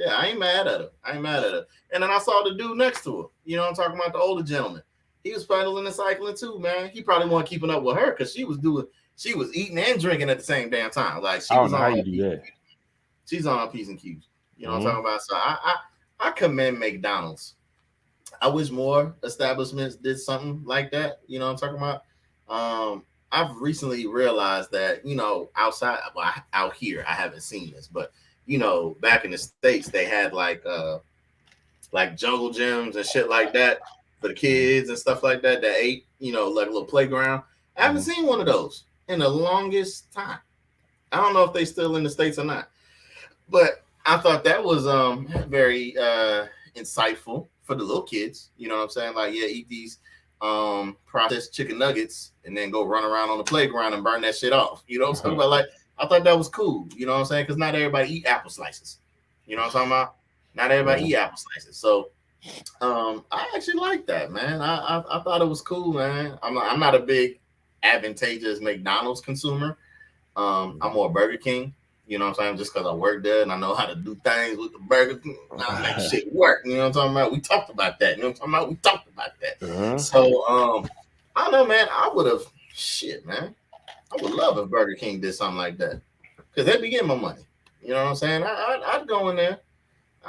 I ain't mad at her. And then I saw the dude next to her. You know what I'm talking about? The older gentleman. He was pedaling and cycling too, man. He probably wasn't keeping up with her because she was eating and drinking at the same damn time. Like she was on. How you do that? She's on her P's and Q's. You know what I'm talking about? So I commend McDonald's. I wish more establishments did something like that. You know what I'm talking about? I've recently realized that, you know, out here, I haven't seen this, but you know, back in the States, they had like jungle gyms and shit like that for the kids and stuff like that ate, you know, like a little playground. I haven't seen one of those in the longest time. I don't know if they still in the States or not, but I thought that was very insightful for the little kids. You know what I'm saying? Like, yeah, eat these processed chicken nuggets and then go run around on the playground and burn that shit off. You know what I'm talking about? Like, I thought that was cool. You know what I'm saying? Because not everybody eat apple slices. You know what I'm talking about? Not everybody eat apple slices. So I actually like that, man. I thought it was cool, man. I'm not a big advantageous McDonald's consumer. I'm more Burger King. You know what I'm saying? Just because I work there and I know how to do things with the burger, I make shit work. You know what I'm talking about? We talked about that. You know what I'm talking about? So I don't know, man. I would have man. I would love if Burger King did something like that. Because they'd be getting my money. You know what I'm saying? I'd go in there.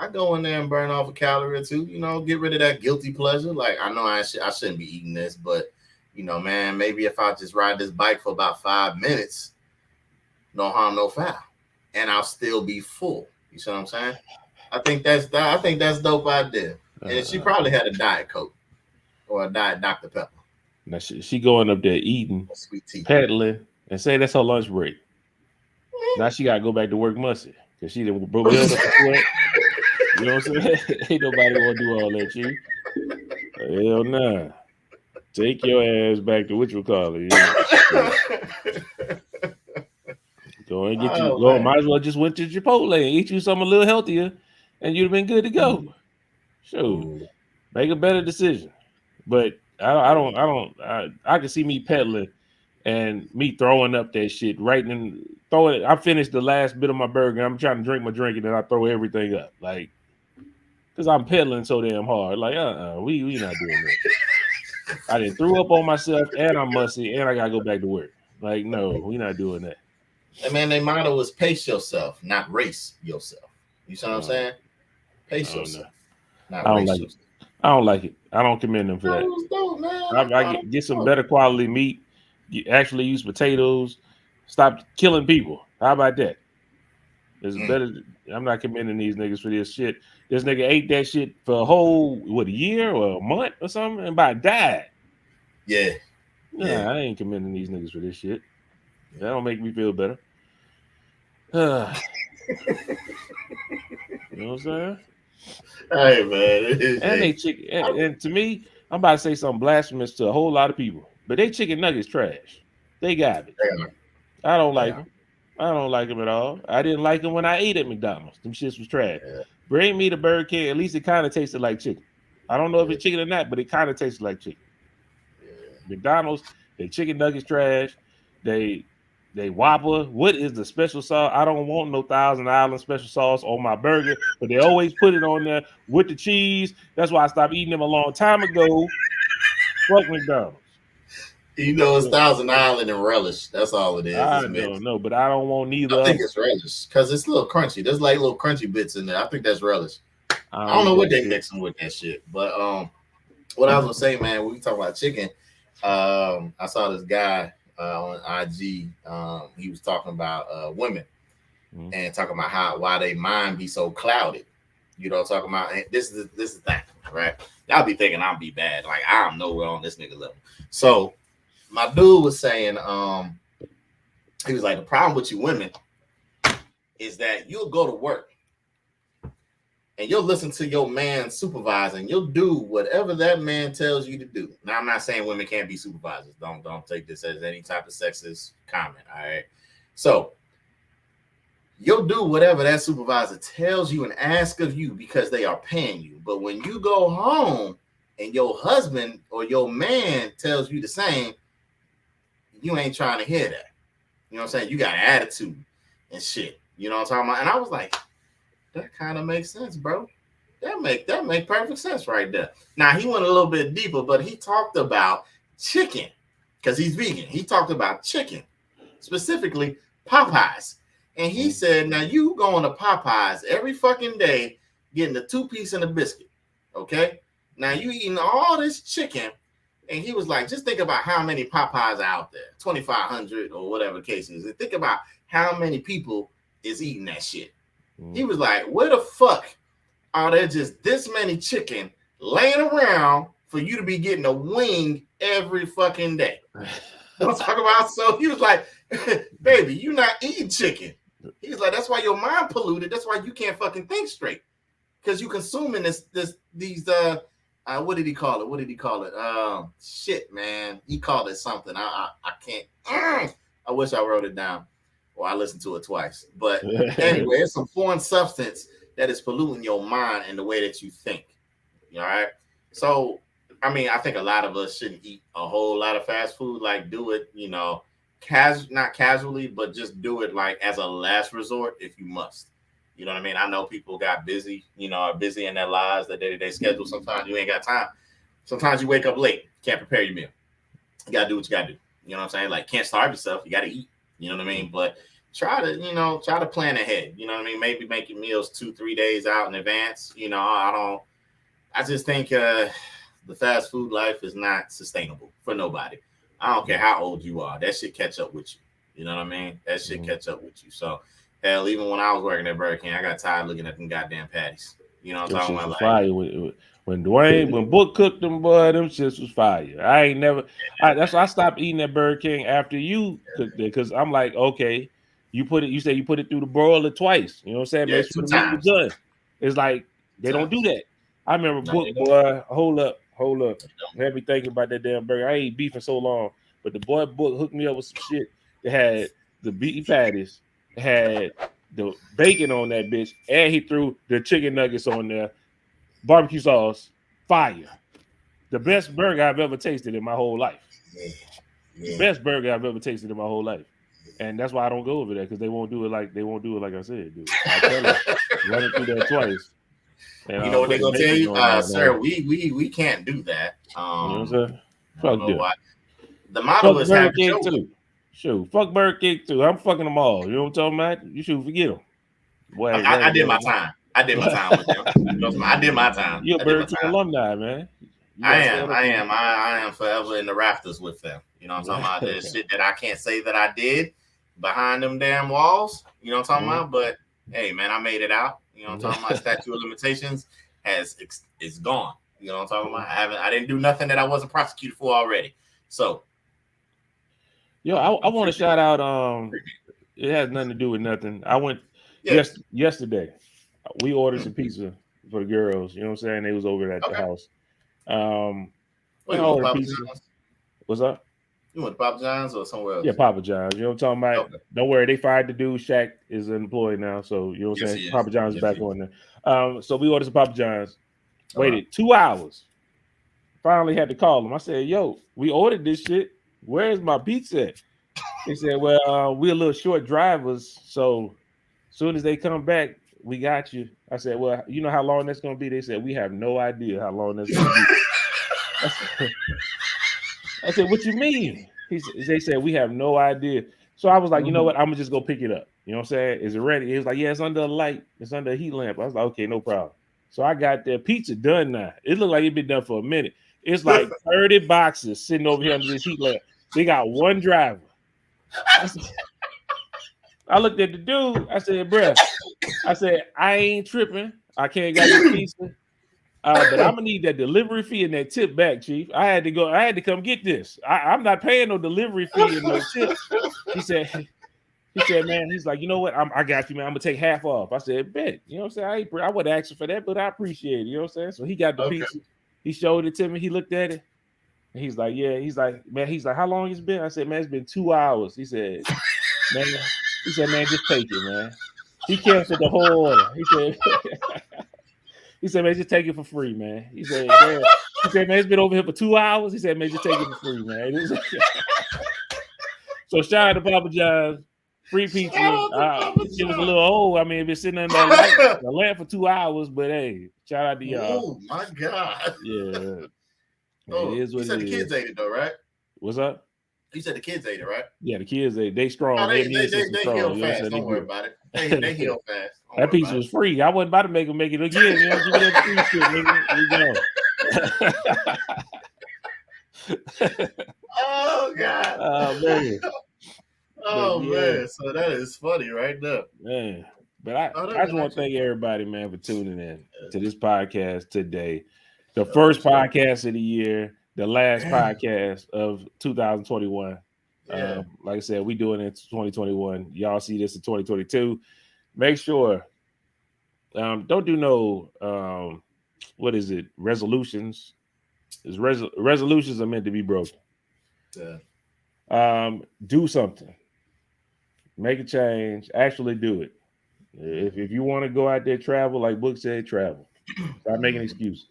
I go in there and burn off a calorie or two, get rid of that guilty pleasure. Like, I know I shouldn't be eating this, but, man, maybe if I just ride this bike for about 5 minutes, no harm, no foul, and I'll still be full. You see what I'm saying? I think that's dope idea. And she probably had a Diet Coke or a Diet Dr. Pepper. Now she going up there eating, sweet tea, peddling, and say that's her lunch break. Now she got to go back to work musty because she didn't build up the sweat. You know what I'm saying? Ain't nobody want to do all that shit. Hell nah. Take your ass back to what you call it. Go and get you. Go. Might as well just went to Chipotle and eat you something a little healthier, and you'd have been good to go. Sure, make a better decision. But I can see me peddling and me throwing up that shit right and throwing it. I finished the last bit of my burger. I'm trying to drink my drink and then I throw everything up, like, because I'm peddling so damn hard. Like, we not doing that. I done threw up on myself and I'm musty and I gotta go back to work. Like, no, we not doing that. And man, their motto is pace yourself, not race yourself. You see what I'm saying? Pace yourself, not race yourself. I don't like it. I don't commend them for that. I get some better quality meat. You actually use potatoes. Stop killing people. How about that? It's better. I'm not commending these niggas for this shit. This nigga ate that shit for a whole a year or a month or something and about died. Yeah. I ain't commending these niggas for this shit. That don't make me feel better. You know what I'm saying? Hey man, and they chicken. And to me, I'm about to say something blasphemous to a whole lot of people, but they chicken nuggets trash. They garbage. I don't like them. I don't like them at all. I didn't like them when I ate at McDonald's. Them shits was trash. Bring me the Burger King. At least it kind of tasted like chicken. I don't know if it's chicken or not, but it kind of tasted like chicken. McDonald's, they chicken nuggets trash. They Whopper. What is the special sauce? I don't want no Thousand Island special sauce on my burger, but they always put it on there with the cheese. That's why I stopped eating them a long time ago. Fuck McDonald's. It's Thousand Island and relish. That's all it is. I don't know, but I don't want neither. I think it's relish because it's a little crunchy. There's like little crunchy bits in there. I think that's relish. I don't know what they mixing with that shit, but what I was gonna say, man, when we talk about chicken, I saw this guy on IG. He was talking about women and talking about why they mind be so clouded. Talking about this is the thing, right? Y'all be thinking I'll be bad, like I'm nowhere on this nigga level. So my dude was saying, he was like, the problem with you women is that you'll go to work and you'll listen to your man supervising. You'll do whatever that man tells you to do. Now, I'm not saying women can't be supervisors. Don't take this as any type of sexist comment. All right. So you'll do whatever that supervisor tells you and asks of you because they are paying you. But when you go home and your husband or your man tells you the same, you ain't trying to hear that. You know what I'm saying? You got an attitude and shit. You know what I'm talking about? And I was like, that kind of makes sense, bro. That make perfect sense right there. Now, he went a little bit deeper, but he talked about chicken because he's vegan. He talked about chicken, specifically Popeyes. And he said, now you going to Popeyes every fucking day, getting a 2-piece and a biscuit, okay? Now you eating all this chicken, and he was like, just think about how many Popeyes are out there, 2,500 or whatever the case is. And think about how many people is eating that shit. He was like, where the fuck are there just this many chicken laying around for you to be getting a wing every fucking day? I'm talking about. So he was like, baby, you're not eating chicken. He was like, that's why your mind polluted. That's why you can't fucking think straight. Because you consuming these what did he call it? Shit, man. He called it something. I can't. I wish I wrote it down or I listened to it twice. But anyway, it's some foreign substance that is polluting your mind and the way that you think. All right. So, I mean, I think a lot of us shouldn't eat a whole lot of fast food. Like, do it, not casually, but just do it like as a last resort if you must. You know what I mean? I know people got busy, are busy in their lives, their day-to-day schedule. Sometimes you ain't got time. Sometimes you wake up late, can't prepare your meal. You got to do what you got to do. You know what I'm saying? Like, can't starve yourself. You got to eat. You know what I mean? But try to plan ahead. You know what I mean? Maybe make your meals 2-3 days out in advance. I just think the fast food life is not sustainable for nobody. I don't care how old you are. That should catch up with you. You know what I mean? That should catch up with you. So, hell, even when I was working at Burger King, I got tired looking at them goddamn patties. You know what I'm talking about? Fire. When Book cooked them, boy, them shits was fire. That's why I stopped eating at Burger King after you cooked it, because I'm like, okay, you say you put it through the broiler twice. You know what I'm saying? Yeah, Make sure 2 the meat times. was done. It's like they don't do that. I remember Book, they boy, hold up. Had me thinking about that damn burger. I ain't beefing so long, but the boy Book hooked me up with some shit that had the beef patties, had the bacon on that bitch, and he threw the chicken nuggets on there, barbecue sauce, fire. The best burger I've ever tasted in my whole life. The best burger I've ever tasted in my whole life. And that's why I don't go over there, because they won't do it like I said, dude. I tell you, run it through there twice. And, you know what they're gonna tell you, sir? We can't do that. You know what I'm saying? Fuck why. The model is Burger King too. Shoot, fuck Burger King too. I'm fucking them all. You know what I'm talking about? You should forget them. Boy, I did my time. I did my time with them. I did my time. You're a Burger King alumni, man. I am forever in the rafters with them. You know what I'm talking about? There's shit that I can't say that I did behind them damn walls. You know what I'm talking about? But hey, man, I made it out. You know what I'm talking about? Statute of limitations is gone. You know what I'm talking about? I didn't do nothing that I wasn't prosecuted for already. So, yo, I want to shout out. It has nothing to do with nothing. I went yesterday. We ordered some pizza for the girls. You know what I'm saying? They was over at the house. Wait, Papa pizza. John's? What's up? You went to Papa John's or somewhere else? Yeah, Papa John's. You know what I'm talking about? Okay. Don't worry, they fired the dude. Shaq is an employee now, so you know what I'm saying? Papa John's is back on there. So we ordered some Papa John's. Waited 2 hours. Finally had to call him. I said, yo, we ordered this shit. Where's my pizza at? He said, well, we're a little short drivers, so as soon as they come back, we got you. I said, well, you know how long that's going to be? They said, we have no idea how long that's going to be. I said, what you mean? They said, we have no idea. So I was like, you know what? I'm going to just go pick it up. You know what I'm saying? Is it ready? He was like, yeah, it's under a light. It's under a heat lamp. I was like, okay, no problem. So I got their pizza done now. It looked like it been done for a minute. It's like 30 boxes sitting over here under this heat lamp. They got one driver. I looked at the dude. I said, bruh, I ain't tripping. I can't get this pizza. But I'm gonna need that delivery fee and that tip back, Chief. I had to come get this. I'm not paying no delivery fee and no tip. He said, man, he's like, you know what? I got you, man. I'm gonna take half off. I said, bet. You know what I'm saying? I would ask you for that, but I appreciate it. You know what I'm saying? So he got the pizza. He showed it to me. He looked at it. And he's like, yeah. He's like, how long it's been? I said, man, it's been 2 hours. He said, man, just take it, man. He canceled the whole order. He said, man, just take it for free, man. He said, man, it's been over here for 2 hours. He said, man, just take it for free, man. So shout out to Papa John's. Free pizza. It was a little old. I mean, if it's sitting under the lamp for 2 hours, but hey, shout out to y'all. Oh my God. Yeah. Oh, you said the kids ate it though, right? What's up? You said the kids ate it, right? Yeah, the kids ate. They strong. Oh, they strong. heal fast. Don't worry about it. They heal fast. That pizza was free. I wasn't about to make it again. You know, give me that free shit, nigga. Oh God. Oh man. Man. So that is funny right there. Man. But I just want to thank everybody, man, for tuning in to this podcast today. The first podcast of the year, the last podcast of 2021. Like I said, we doing it in 2021. Y'all see this in 2022. Make sure don't do no what is it? Resolutions. Resolutions are meant to be broken. Yeah. Do something. Make a change. Actually do it. If you want to go out there, travel, like Book said, travel. Stop making excuses.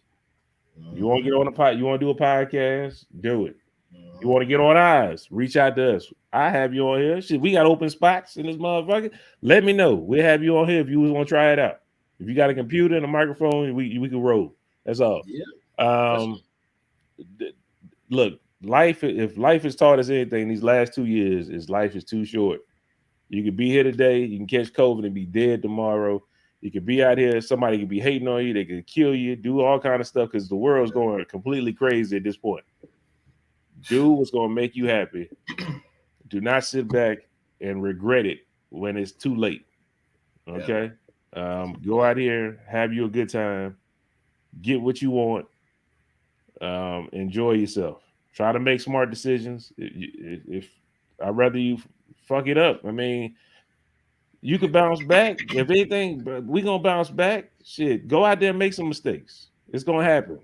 You want to get on you want to do a podcast? Do it. You want to get on ours? Reach out to us. I have you on here. Shit, we got open spots in this motherfucker. Let me know. We'll have you on here if you want to try it out. If you got a computer and a microphone, we can roll. That's all. Yeah. Look, if life has taught us anything these last 2 years, life is too short. You could be here today, you can catch COVID and be dead tomorrow. You could be out here, somebody could be hating on you, they could kill you, do all kind of stuff because the world's going completely crazy at this point. Do what's going to make you happy. Do not sit back and regret it when it's too late. Okay? Go out here, have you a good time, get what you want, enjoy yourself. Try to make smart decisions. If I'd rather you fuck it up. I mean, you could bounce back. If anything, we gonna bounce back. Shit, go out there and make some mistakes. It's gonna happen.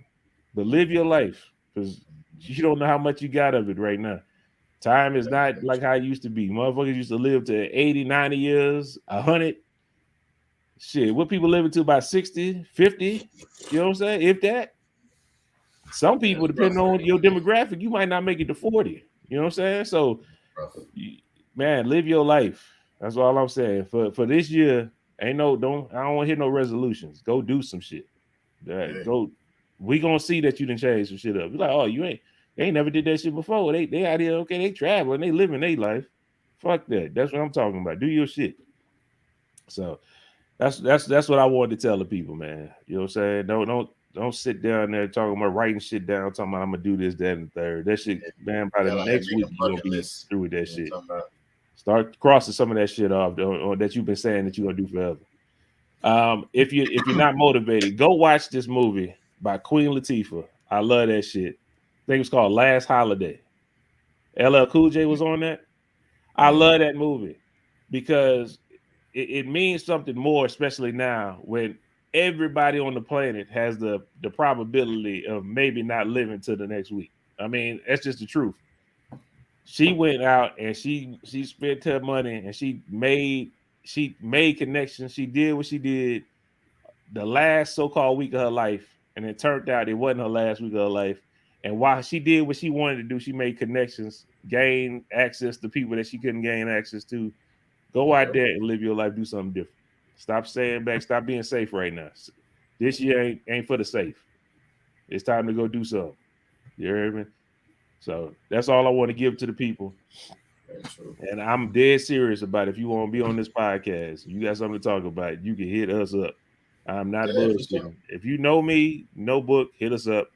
But live your life because you don't know how much you got of it right now. Time is not like how it used to be. Motherfuckers used to live to 80, 90 years, 100. Shit, what people living to about 60, 50? You know what I'm saying? If that. Some people, depending on your demographic, you might not make it to 40. You know what I'm saying? So, man, live your life. That's all I'm saying. For this year, I don't want to hear no resolutions. Go do some shit. Go. We gonna see that you done change some shit up. You're like, oh, they ain't never did that shit before. They out here, okay, they traveling, they living their life. Fuck that. That's what I'm talking about. Do your shit. So that's what I wanted to tell the people, man. You know what I'm saying? Don't sit down there talking about writing shit down, talking about I'm gonna do this, that, and the third. That shit, man, by the next week you're gonna be through with that shit. Start crossing some of that shit off or that you've been saying that you're gonna do forever. If you're not motivated, go watch this movie by Queen Latifah. I love that shit. I think it's called Last Holiday. LL Cool J was on that. I love that movie because it means something more, especially now when everybody on the planet has the probability of maybe not living to the next week. I mean, that's just the truth. She went out and she spent her money and she made connections. She did what she did the last so-called week of her life, and it turned out it wasn't her last week of her life. And while she did what she wanted to do, she made connections, gained access to people that she couldn't gain access to. Go out there and live your life, do something different. Stop staying back, stop being safe right now. This year ain't for the safe. It's time to go do something. You hear me? So that's all I want to give to the people. And I'm dead serious about it. If you want to be on this podcast, you got something to talk about, you can hit us up. I'm not bullshitting. If you know me, no book, hit us up.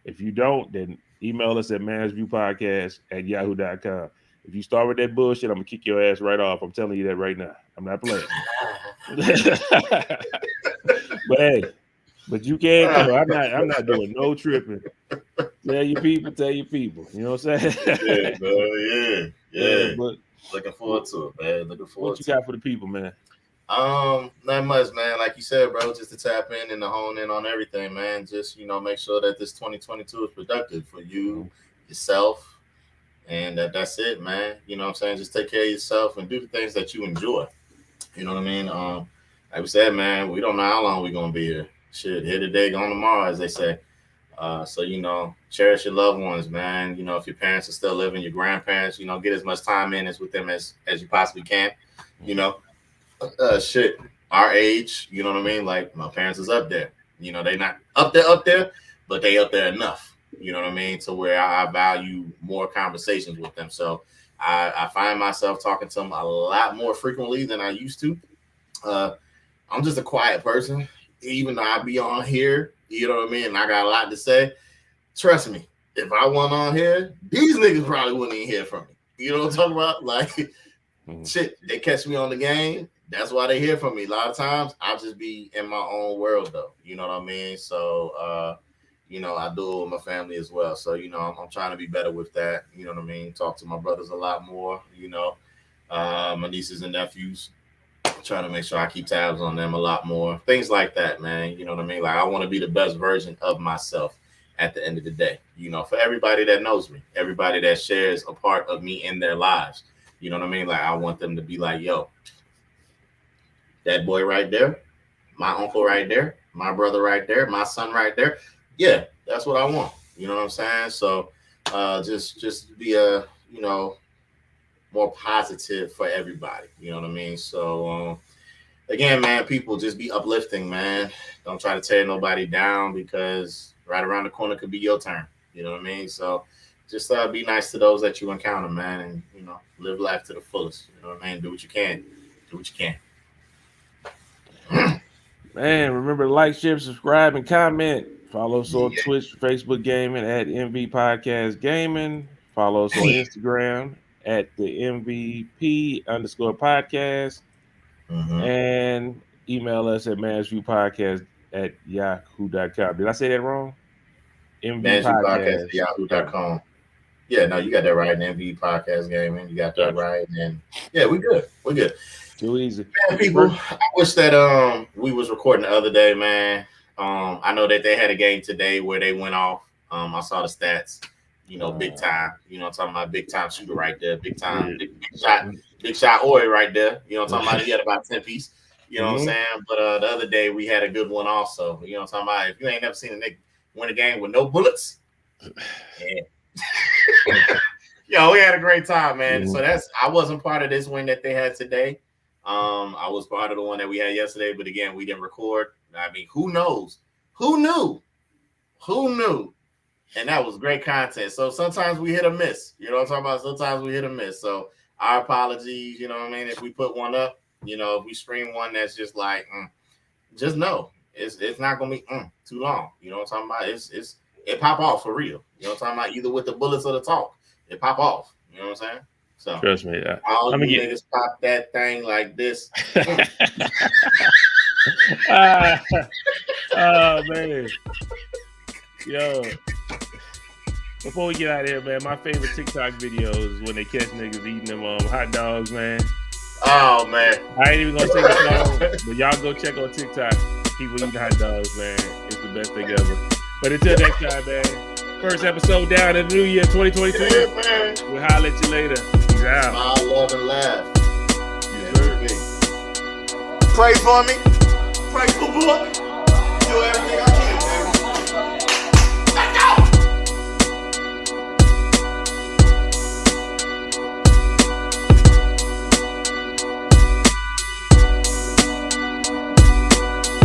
If you don't, then email us at MVPODCAST@yahoo.com. If you start with that bullshit, I'm gonna kick your ass right off. I'm telling you that right now. I'm not playing. but you can go. I'm not doing no tripping. Tell your people. You know what I'm saying? Yeah, bro. Yeah. But looking forward to it, man. What you got for the people, man? Not much, man. Like you said, bro, just to tap in and to hone in on everything, man. Just, make sure that this 2022 is productive for you, yourself, and that's it, man. You know what I'm saying? Just take care of yourself and do the things that you enjoy. You know what I mean? Like we said, man, we don't know how long we're gonna be here. Shit, here today, gone tomorrow, as they say. So, cherish your loved ones, man. If your parents are still living, your grandparents, get as much time in with them as you possibly can. Shit, our age, you know what I mean? Like my parents is up there. They not up there, but they up there enough. You know what I mean? To where I value more conversations with them. So I find myself talking to them a lot more frequently than I used to. I'm just a quiet person, even though I be on here. You know what I mean? And I got a lot to say. Trust me, if I wasn't on here, these niggas probably wouldn't even hear from me. You know what I'm talking about? Like, shit, they catch me on the game. That's why they hear from me. A lot of times, I'll just be in my own world, though. You know what I mean? So, I do it with my family as well. So, I'm trying to be better with that. You know what I mean? Talk to my brothers a lot more, my nieces and nephews. Trying to make sure I keep tabs on them a lot more. Things like that, man. You know what I mean? Like, I want to be the best version of myself at the end of the day. For everybody that knows me, everybody that shares a part of me in their lives. You know what I mean? Like, I want them to be like, yo, that boy right there, my uncle right there, my brother right there, my son right there. Yeah, that's what I want. You know what I'm saying? So just be a, more positive for everybody. You know what I mean? So again, man, people, just be uplifting, man. Don't try to tear nobody down because right around the corner could be your turn. You know what I mean? So just be nice to those that you encounter, man, and you know, live life to the fullest. You know what I mean? Do what you can. Do what you can. Man, remember to like, share, subscribe, and comment. Follow us on Twitch, Facebook Gaming at MVPODCASTGAMING. Follow us on Instagram at the MVP_podcast. And email us at managviewpodcast@yahoo.com. Did I say that wrong? MVPodcast@yahoo.com. Yeah, no, you got that right. And MV Podcast Gaming, you got that right. And yeah, we good. We're good. Too easy. Man, people, I wish that we was recording the other day, man. I know that they had a game today where they went off. I saw the stats, you know, big time. You know, I'm talking about big time shooter right there, big time, big shot Oi right there. You know, I'm talking about he had about 10 piece. You know what I'm saying? But the other day we had a good one also. You know what I'm talking about? If you ain't never seen a nigga win a game with no bullets, yeah. Yo, we had a great time, man. So I wasn't part of this win that they had today. I was part of the one that we had yesterday, but again, we didn't record. I mean, who knows? Who knew? And that was great content. So sometimes we hit or miss. You know what I'm talking about? Sometimes we hit or miss. So our apologies, you know what I mean? If we put one up, you know, if we stream one that's just like, just know it's not gonna be too long. You know what I'm talking about? It pop off for real. You know what I'm talking about? Either with the bullets or the talk, it pop off. You know what I'm saying? So trust me, all you niggas pop that thing like this. Oh man, yo. Before we get out of here, man, my favorite TikTok videos is when they catch niggas eating them hot dogs, man. Oh man, I ain't even gonna sing the song, but y'all go check on TikTok. People eating hot dogs, man. It's the best thing ever. But until next time, man. First episode down in the new year, 2022. Yeah, man. We'll holler at you later. Peace out. Smile, love, and laugh. Pray for me. Pray for boy.